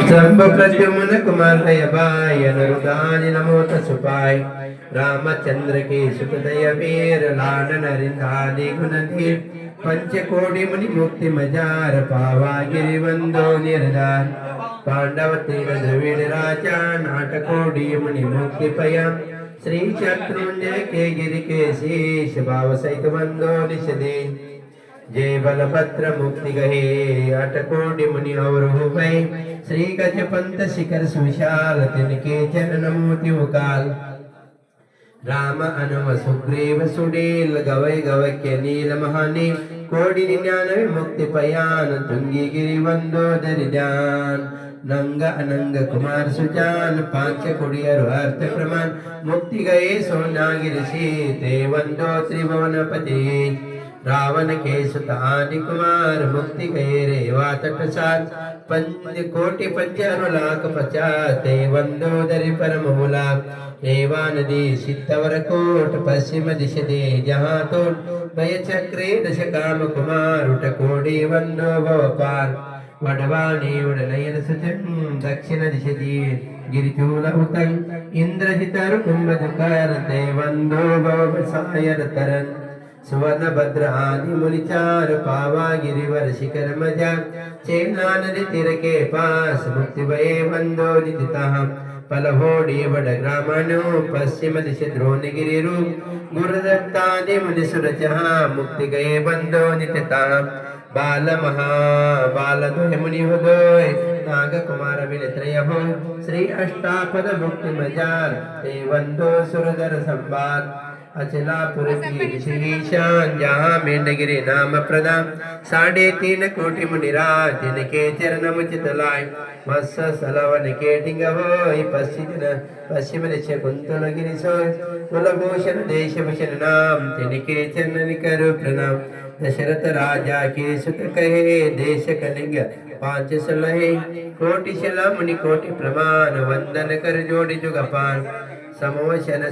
शंभ प्रद्युम्न कुमार दय बाय अनुरुदानि नमो तसुपाय रामचंद्र के सुत दय वीर लालन रिंधादि गुणधीर पंचकोटि मुनि मुक्ति मजार पावा गिरिवंदो निर्धार पांडव तीन द्रविड़ राजा नाटकोटि मुनि मुक्ति पया श्री शत्रुंजय के गिरि के शीश भाव सहित वंदो निषदे जय बलभद्र मुक्ति गहे अटकोटि मुनि और हो भय श्री गजपंत शिखर सुविशाल तिनके चरण मोति मुकाल राम अनुम सुग्रीव सुडील गवय गवक्य नील महानी कोटि 99 मुक्ति पयान तुंगी गिरि वंदो दरिदान नंग अनंग कुमार सुजान पांच कुड़ियर अर्थ प्रमाण मुक्ति गए सोनागिरि सीते वंदो त्रिभुवनपति रावण के सुत आदि कुमार मुक्ति गए रेवा तटसार पंच कोटि 55 लाख 50 ते वंदो दरि परम मूला रेवा नदी सिद्धवर कोट पश्चिम दिश दे जहाँ तो भय चक्रे दश काम कुमार उठ कोडि वंदो भवपार वडवाणी उडनयन सुचन दक्षिण दिश दी गिरिचूल उतं इंद्रजित कुंभधुकार ते वंदो भव सायर तरन सुवर्ण भद्र आदि मुनिचार पावा गिरिवर शिखर मजा चेना नदी तीर के पास मुक्ति भये वंदो निदिता पलहोड़ी बड़ ग्रामणो पश्चिम दिश द्रोणगिरि रूप गुरुदत्तादि मुनि सुर जहाँ मुक्ति गए वंदो निदिता बाल महा बाल द्वय मुनि उदय नाग कुमार विनित्रय हो श्री अष्टापद मुक्ति मजार ते वंदो सुरधर संवाद अचलापुर की ईशान जहाँ मेंढगिरि नाम प्रदान 3.5 कोटि मुनिराज जिनके चरण मुचित लाय मत्स सलवन के टिंग होय पश्चिम दिश कुंतल गिरि सोय कुलभूषण देश भूषण नाम तिनके चरण कर प्रणाम दशरथ राजा के सुत कहे देश कलिंग 5 सलहे कोटि शला मुनि कोटि प्रमाण वंदन कर जोड़ि जुगपान समोशन